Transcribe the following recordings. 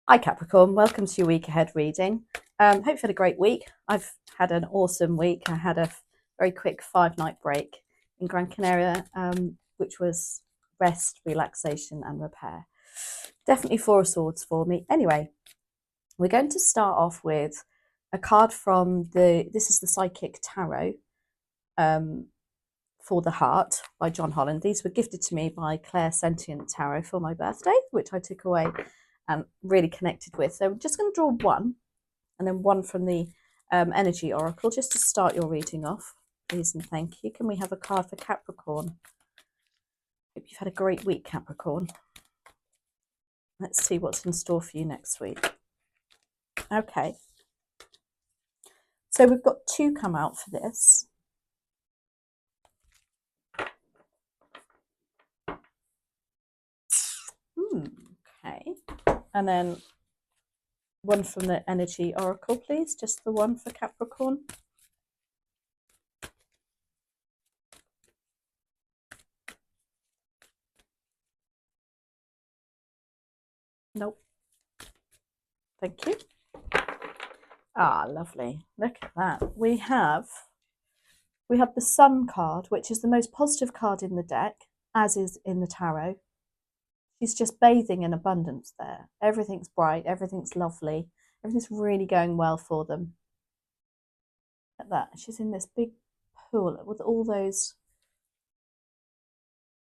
Hi Capricorn, welcome to your week ahead reading. Hope you had a great week. I've had an awesome week. I had a very quick 5-night break in Gran Canaria, which was rest, relaxation and repair. Definitely 4 of Swords for me. Anyway, we're going to start off with a card from this is the Psychic Tarot for the Heart by John Holland. These were gifted to me by Claire Sentient Tarot for my birthday, which I took away and really connected with. So I'm just going to draw one and then one from the Energy Oracle just to start your reading off. Please and thank you. Can we have a card for Capricorn? Hope you've had a great week, Capricorn. Let's see what's in store for you next week. Okay. So we've got 2 come out for this. Okay. And then one from the Energy Oracle, please. Just the one for Capricorn. Nope. Thank you. Ah, lovely. Look at that. We have the Sun card, which is the most positive card in the deck, as is in the tarot. She's just bathing in abundance there. Everything's bright, everything's lovely, everything's really going well for them. Look at that. She's in this big pool with all those,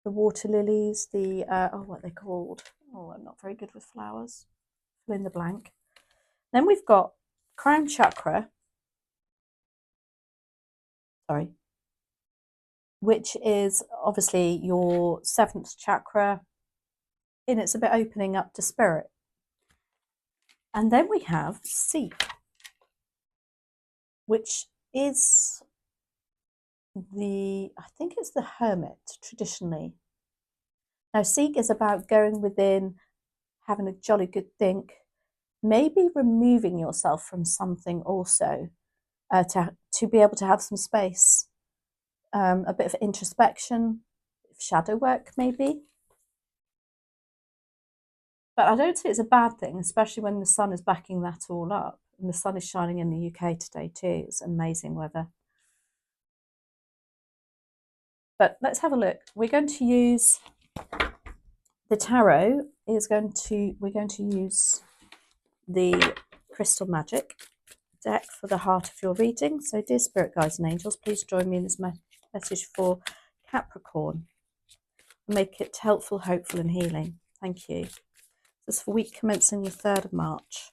the water lilies, the, what are they called? Oh, I'm not very good with flowers. Fill in the blank. Then we've got crown chakra, which is obviously your 7th chakra, and it's a bit opening up to spirit. And then we have Seek, which is I think it's the Hermit traditionally. Now Seek is about going within, having a jolly good think, maybe removing yourself from something also, to be able to have some space, a bit of introspection, shadow work maybe. But I don't see it's a bad thing, especially when the sun is backing that all up. And the sun is shining in the UK today too. It's amazing weather. But let's have a look. We're going to use the tarot. We're going to use the Crystal Magic deck for the heart of your reading. So dear spirit guides and angels, please join me in this message for Capricorn. Make it helpful, hopeful and healing. Thank you. This is for week commencing the 3rd of March.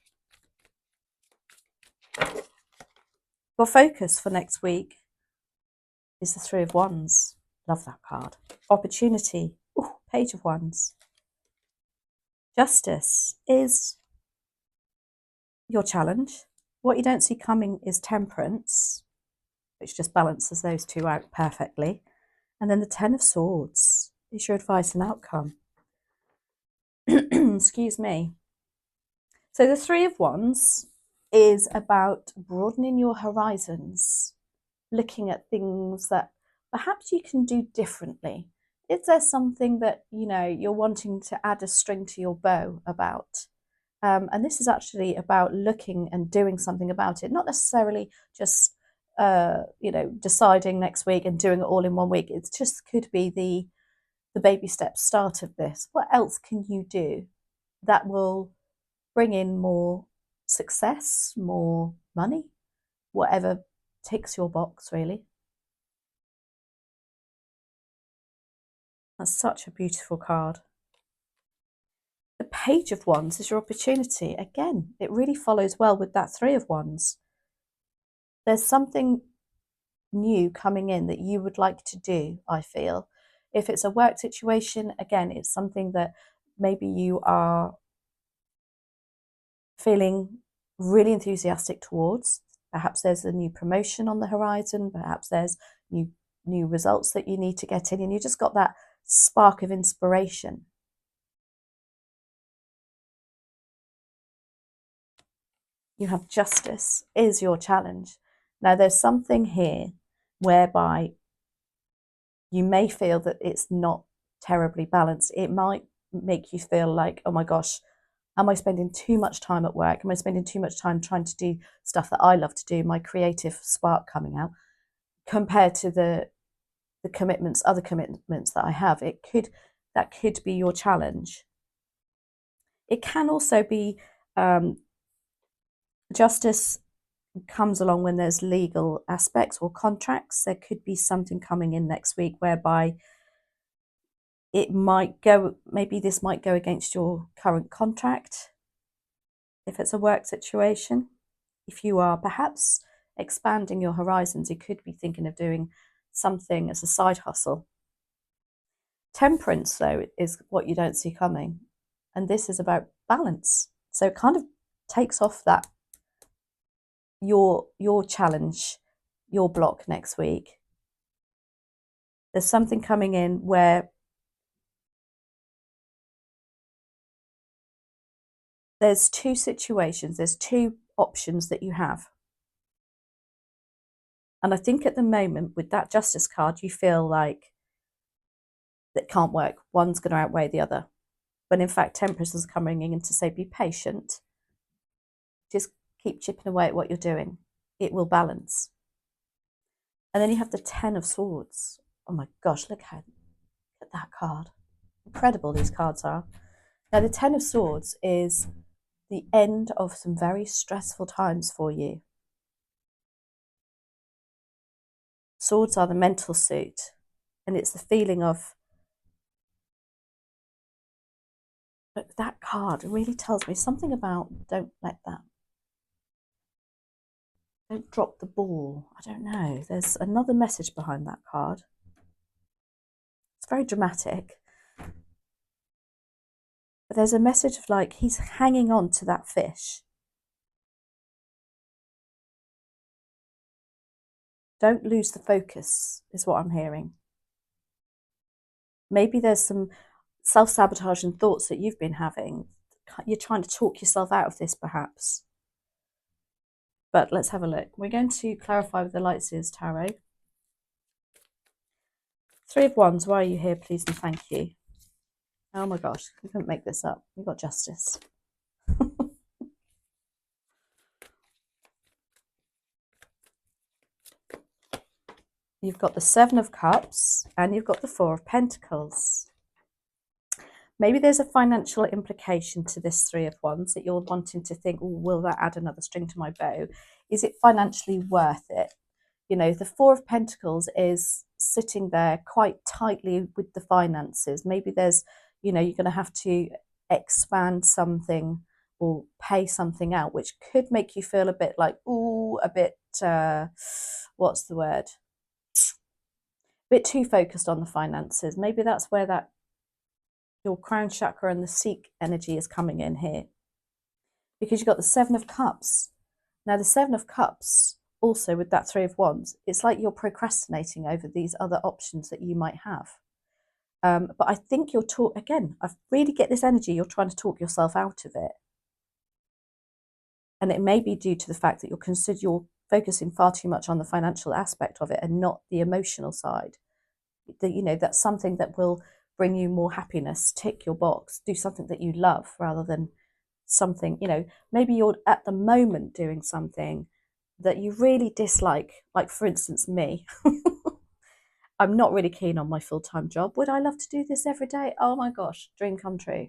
Your focus for next week is the 3 of Wands. Love that card. Opportunity. Ooh, Page of Wands. Justice is your challenge. What you don't see coming is Temperance, which just balances those 2 out perfectly. And then the 10 of Swords is your advice and outcome. Excuse me. So the 3 of Wands is about broadening your horizons, looking at things that perhaps you can do differently. Is there something that, you're wanting to add a string to your bow about? And this is actually about looking and doing something about it, not necessarily just, deciding next week and doing it all in one week. It just could be the baby step start of this. What else can you do that will bring in more success, more money, whatever ticks your box, really? That's such a beautiful card. The Page of Wands is your opportunity. Again, it really follows well with that 3 of Wands. There's something new coming in that you would like to do, I feel. If it's a work situation, again, it's something that maybe you are feeling really enthusiastic towards. Perhaps there's a new promotion on the horizon. Perhaps there's new results that you need to get in, and you just got that spark of inspiration. You have Justice is your challenge. Now there's something here whereby you may feel that it's not terribly balanced. It might make you feel like, oh my gosh, Am I spending too much time at work? Am I spending too much time trying to do stuff that I love to do, my creative spark coming out, compared to the commitments, other commitments that I have? That could be your challenge. It can also be justice comes along when there's legal aspects or contracts. There could be something coming in next week whereby it might go, maybe this might go against your current contract if it's a work situation. If you are perhaps expanding your horizons, you could be thinking of doing something as a side hustle. Temperance, though, is what you don't see coming. And this is about balance. So it kind of takes off that your challenge, your block next week. There's something coming in where there's two situations, there's two options that you have. And I think at the moment with that justice card, you feel like that can't work. One's going to outweigh the other. But in fact, temperance is coming in to say, be patient. Just keep chipping away at what you're doing. It will balance. And then you have the 10 of Swords. Oh my gosh, look at that card. Incredible these cards are. Now, the 10 of Swords is the end of some very stressful times for you. Swords are the mental suit, and it's the feeling of, but that card really tells me something about don't drop the ball. I don't know. There's another message behind that card. It's very dramatic. But there's a message of like he's hanging on to that fish. Don't lose the focus, is what I'm hearing. Maybe there's some self-sabotaging thoughts that you've been having. You're trying to talk yourself out of this, perhaps. But let's have a look. We're going to clarify with the Light Seers Tarot. 3 of Wands, why are you here, please and thank you? Oh my gosh, we couldn't make this up. We've got justice. You've got the 7 of Cups and you've got the 4 of Pentacles. Maybe there's a financial implication to this 3 of Wands that you're wanting to think, oh, will that add another string to my bow? Is it financially worth it? You know, the 4 of Pentacles is sitting there quite tightly with the finances. Maybe there's, you know, you're going to have to expand something or pay something out, which could make you feel a bit like, ooh, a bit, what's the word? A bit too focused on the finances. Maybe that's where that your crown chakra and the seek energy is coming in here. Because you've got the 7 of Cups. Now, the 7 of Cups, also with that 3 of Wands, it's like you're procrastinating over these other options that you might have. But I think you're again, I really get this energy, you're trying to talk yourself out of it. And it may be due to the fact that you're focusing far too much on the financial aspect of it and not the emotional side. You know, that's something that will bring you more happiness, tick your box, do something that you love rather than something, you know, maybe you're at the moment doing something that you really dislike. Like, for instance, me. I'm not really keen on my full-time job. Would I love to do this every day? Oh my gosh, dream come true.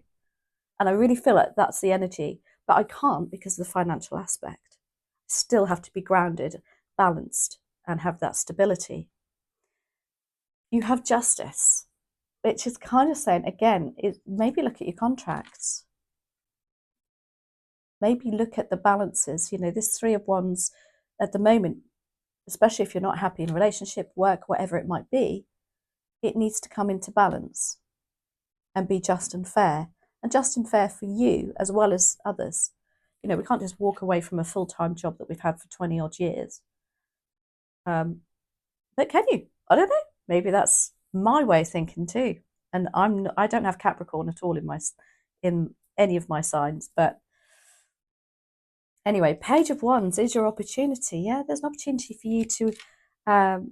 And I really feel like that's the energy, but I can't because of the financial aspect. Still have to be grounded, balanced, and have that stability. You have justice, which is kind of saying, again, maybe look at your contracts. Maybe look at the balances. You know, this 3 of Wands at the moment, especially if you're not happy in a relationship, work, whatever it might be, it needs to come into balance and be just and fair. And just and fair for you as well as others. You know, we can't just walk away from a full-time job that we've had for 20 odd years. But can you? I don't know. Maybe that's my way of thinking too. And I don't have Capricorn at all in any of my signs. But anyway, Page of Wands is your opportunity. Yeah, there's an opportunity for you to,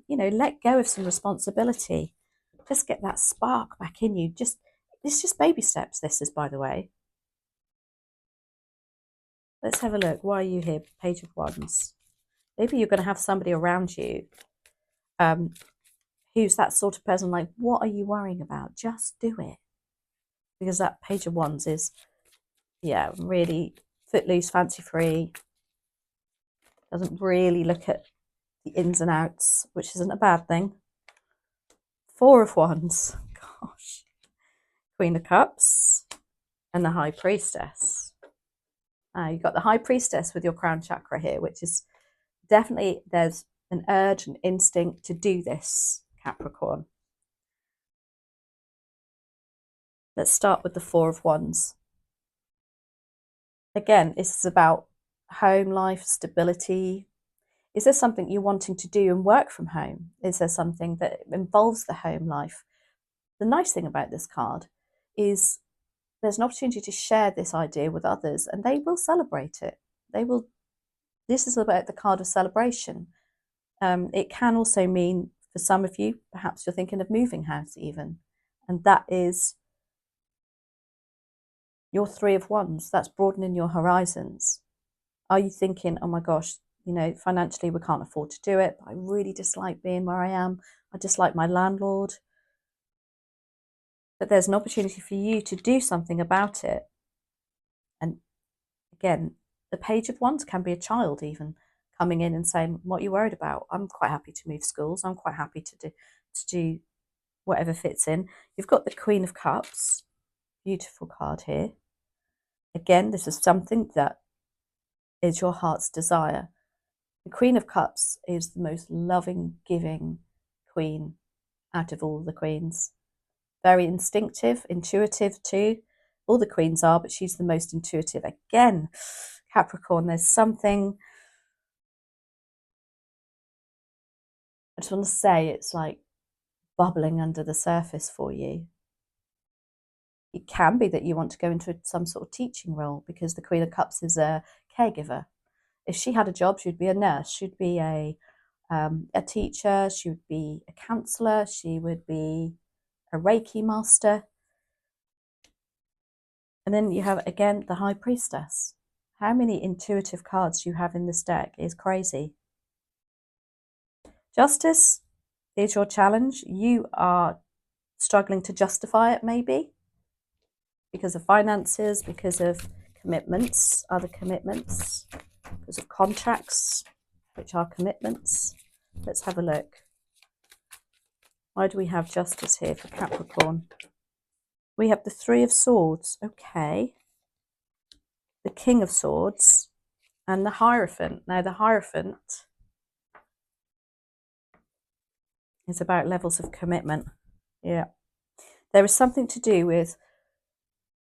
you know, let go of some responsibility. Just get that spark back in you. It's just baby steps, this is, by the way. Let's have a look. Why are you here? Page of Wands. Maybe you're going to have somebody around you who's that sort of person, like, what are you worrying about? Just do it. Because that Page of Wands is, yeah, really footloose, fancy free. Doesn't really look at the ins and outs, which isn't a bad thing. Four of Wands. Gosh. Queen of Cups and the High Priestess. You've got the High Priestess with your crown chakra here, which is definitely, there's an urge and instinct to do this, Capricorn. Let's start with the Four of Wands. Again, this is about home life, stability. Is there something you're wanting to do and work from home? Is there something that involves the home life? The nice thing about this card is there's an opportunity to share this idea with others and they will celebrate it. They will. This is about the card of celebration. It can also mean, for some of you, perhaps you're thinking of moving house even. And that is your Three of Wands. That's broadening your horizons. Are you thinking, oh my gosh, you know, financially we can't afford to do it, but I really dislike being where I am. I dislike my landlord. But there's an opportunity for you to do something about it. And again, the Page of Wands can be a child even coming in and saying, what are you worried about? I'm quite happy to move schools. I'm quite happy to do whatever fits in. You've got the Queen of Cups. Beautiful card here. Again, this is something that is your heart's desire. The Queen of Cups is the most loving, giving queen out of all the queens. Very instinctive, intuitive too. All the queens are, but she's the most intuitive. Again, Capricorn, there's something, I just want to say, it's like bubbling under the surface for you. It can be that you want to go into some sort of teaching role because the Queen of Cups is a caregiver. If she had a job, she'd be a nurse, she'd be a teacher, she would be a counsellor, she would be a Reiki master. And then you have, again, the High Priestess. How many intuitive cards you have in this deck is crazy. Justice is your challenge. You are struggling to justify it, maybe, because of finances, because of commitments, other commitments, because of contracts, which are commitments. Let's have a look. Why do we have justice here for Capricorn? We have the Three of Swords, okay. The King of Swords and the Hierophant. Now the Hierophant is about levels of commitment. Yeah. There is something to do with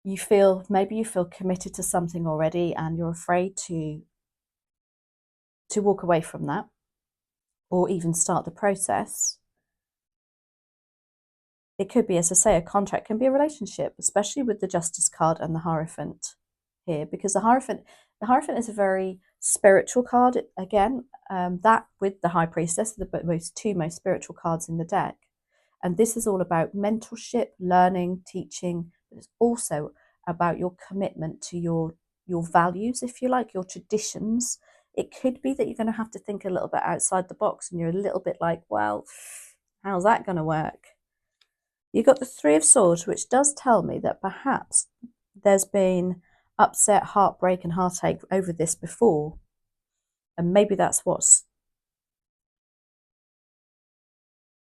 maybe you feel committed to something already and you're afraid to walk away from that or even start the process. It could be, as I say, a contract, can be a relationship, especially with the Justice card and the Hierophant here, because the Hierophant is a very spiritual card. Again, that with the High Priestess, the two most spiritual cards in the deck. And this is all about mentorship, learning, teaching. But it's also about your commitment to your values, if you like, your traditions. It could be that you're going to have to think a little bit outside the box and you're a little bit like, well, how's that going to work? You've got the Three of Swords, which does tell me that perhaps there's been upset, heartbreak and heartache over this before. And maybe that's what's...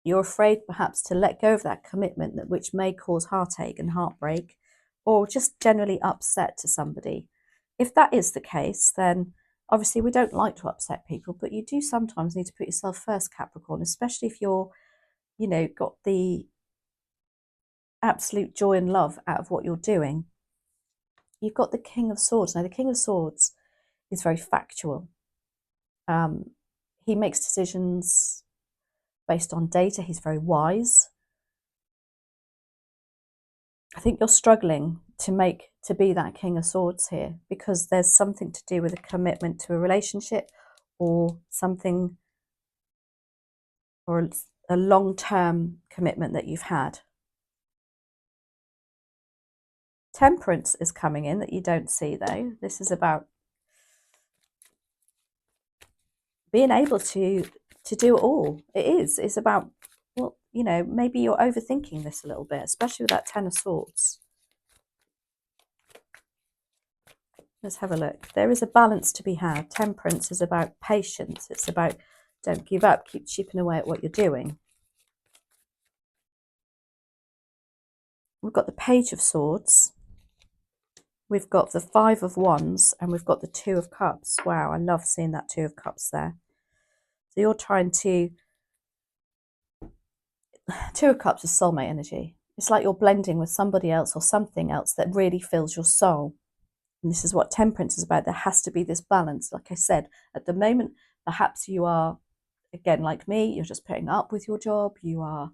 You're afraid perhaps to let go of that commitment, which may cause heartache and heartbreak, or just generally upset to somebody. If that is the case, then obviously we don't like to upset people, but you do sometimes need to put yourself first, Capricorn, especially if you're, you know, got the absolute joy and love out of what you're doing. You've got the King of Swords. Now, the King of Swords is very factual. He makes decisions based on data. He's very wise. I think you're struggling to be that King of Swords here because there's something to do with a commitment to a relationship or something, or a long-term commitment that you've had. Temperance is coming in that you don't see though. This is about being able to do it all. It's about, well, you know, maybe you're overthinking this a little bit, especially with that Ten of Swords. Let's have a look. There is a balance to be had. Temperance is about patience. It's about don't give up, keep chipping away at what you're doing. We've got the Page of Swords. We've got the Five of Wands, and we've got the Two of Cups. Wow, I love seeing that Two of Cups there. So you're trying to... Two of Cups is soulmate energy. It's like you're blending with somebody else or something else that really fills your soul. And this is what temperance is about. There has to be this balance. Like I said, at the moment, perhaps you are, again, like me, you're just putting up with your job. You are,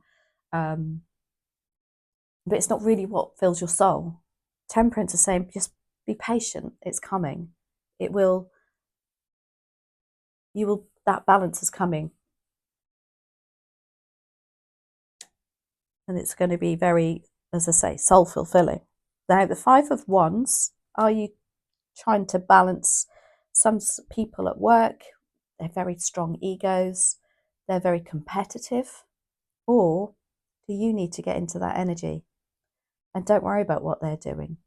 but it's not really what fills your soul. Temperance is saying, just be patient. It's coming. It will, you will, that balance is coming. And it's going to be very, as I say, soul fulfilling. Now, the Five of Wands, are you trying to balance some people at work? They're very strong egos. They're very competitive. Or do you need to get into that energy? And don't worry about what they're doing.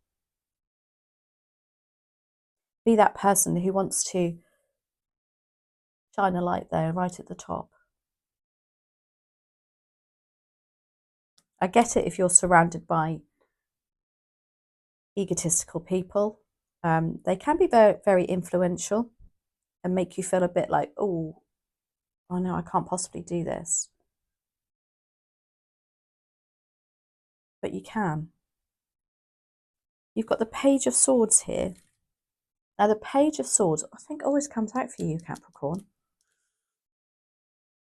Be that person who wants to shine a light there right at the top. I get it if you're surrounded by egotistical people. They can be very, very influential and make you feel a bit like, oh, I know I can't possibly do this. But you can. You've got the Page of Swords here. Now, the Page of Swords, I think, always comes out for you, Capricorn.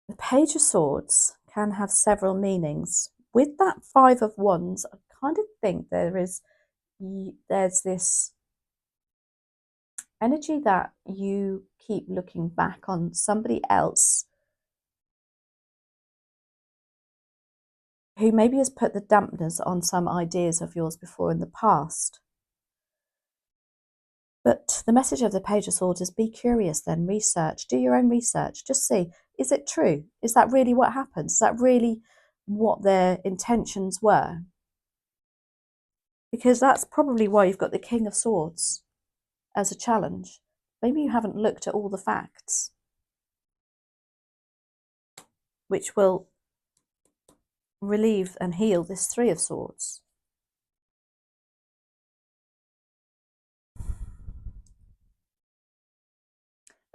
The Page of Swords can have several meanings. With that Five of Wands, I kind of think there's this energy that you keep looking back on somebody else who maybe has put the dampeners on some ideas of yours before in the past. But the message of the Page of Swords is be curious then, research, do your own research, just see, is it true? Is that really what happens? Is that really what their intentions were? Because that's probably why you've got the King of Swords as a challenge. Maybe you haven't looked at all the facts, which will relieve and heal this Three of Swords.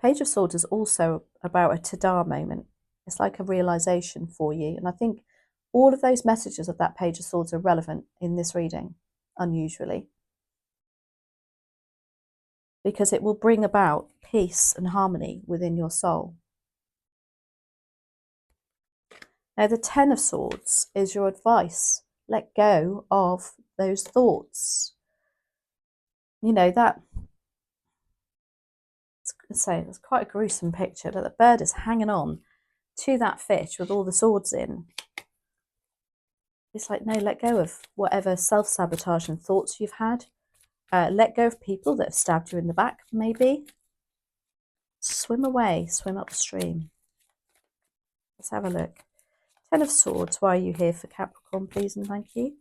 Page of Swords is also about a tada moment. It's like a realization for you. And I think all of those messages of that Page of Swords are relevant in this reading, unusually. Because it will bring about peace and harmony within your soul. Now, the Ten of Swords is your advice. Let go of those thoughts. You know, that, say, it's quite a gruesome picture, but the bird is hanging on to that fish with all the swords in. It's like, no, let go of whatever self-sabotage and thoughts you've had. Let go of people that have stabbed you in the back, maybe. Swim away, swim up the stream. Let's have a look. Ten of Swords, why are you here for Capricorn, please and thank you?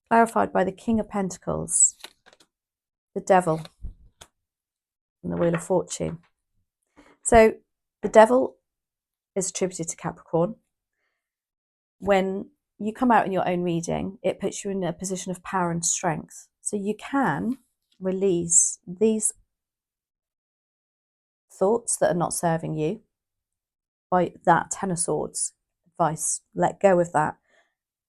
Clarified by the King of Pentacles, the Devil, and the Wheel of Fortune. So the Devil is attributed to Capricorn. When you come out in your own reading, it puts you in a position of power and strength. So you can release these thoughts that are not serving you by that Ten of Swords advice. Let go of that.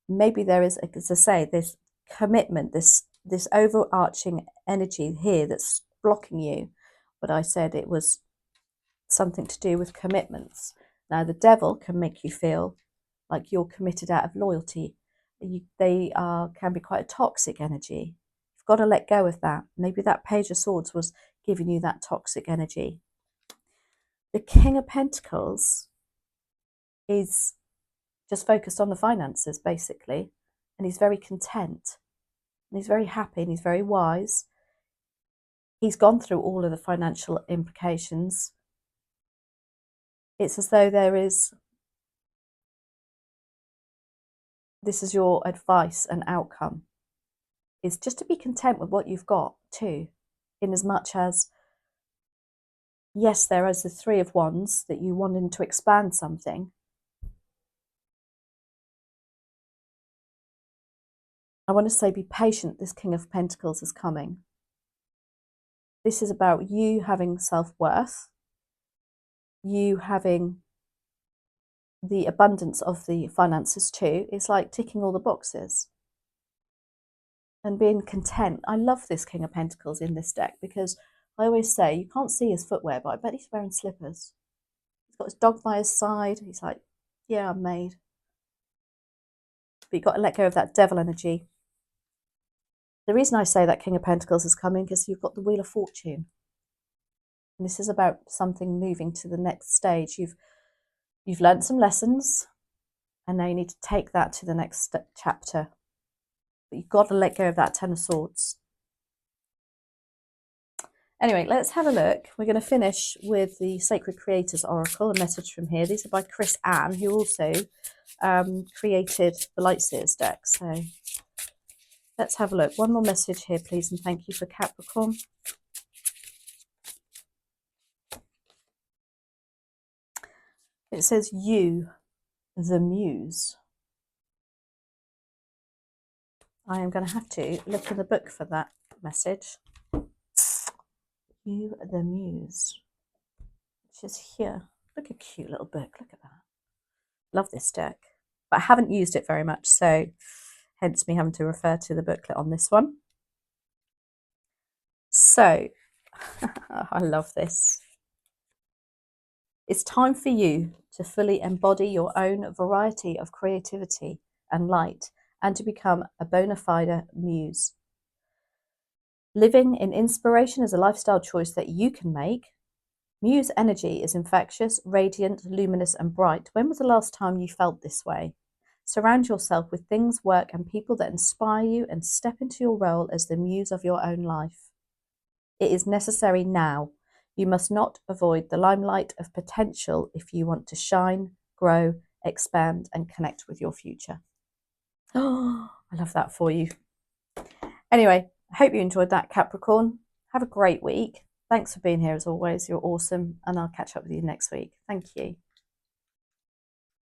Maybe there is, as I say, this commitment, this overarching energy here that's blocking you. But I said it was something to do with commitments. Now, the Devil can make you feel like you're committed out of loyalty. They can be quite a toxic energy. You've got to let go of that. Maybe that Page of Swords was giving you that toxic energy. The King of Pentacles is just focused on the finances, basically. And he's very content. And he's very happy and he's very wise. He's gone through all of the financial implications. It's as though this is your advice and outcome, is just to be content with what you've got too, in as much as, yes, there is the Three of Wands that you wanted to expand something. I want to say be patient. This King of Pentacles is coming. This is about you having self-worth, you having the abundance of the finances too. It's like ticking all the boxes and being content. I love this King of Pentacles in this deck because I always say you can't see his footwear, but I bet he's wearing slippers. He's got his dog by his side. He's like, yeah, I'm made. But you've got to let go of that devil energy. The reason I say that King of Pentacles is coming is you've got the Wheel of Fortune. And this is about something moving to the next stage. You've learned some lessons, and now you need to take that to the next chapter. But you've got to let go of that Ten of Swords. Anyway, let's have a look. We're going to finish with the Sacred Creators Oracle, a message from here. These are by Chris Ann, who also created the Light Seers deck. So let's have a look. One more message here, please, and thank you for Capricorn. It says, you, the Muse. I am going to have to look in the book for that message. You, the Muse. Which is here. Look, a cute little book. Look at that. Love this deck. But I haven't used it very much, so hence me having to refer to the booklet on this one. So, I love this. It's time for you to fully embody your own variety of creativity and light and to become a bona fide muse. Living in inspiration is a lifestyle choice that you can make. Muse energy is infectious, radiant, luminous and bright. When was the last time you felt this way? Surround yourself with things, work and people that inspire you and step into your role as the muse of your own life. It is necessary now. You must not avoid the limelight of potential if you want to shine, grow, expand and connect with your future. Oh, I love that for you. Anyway, I hope you enjoyed that, Capricorn. Have a great week. Thanks for being here as always. You're awesome. And I'll catch up with you next week. Thank you.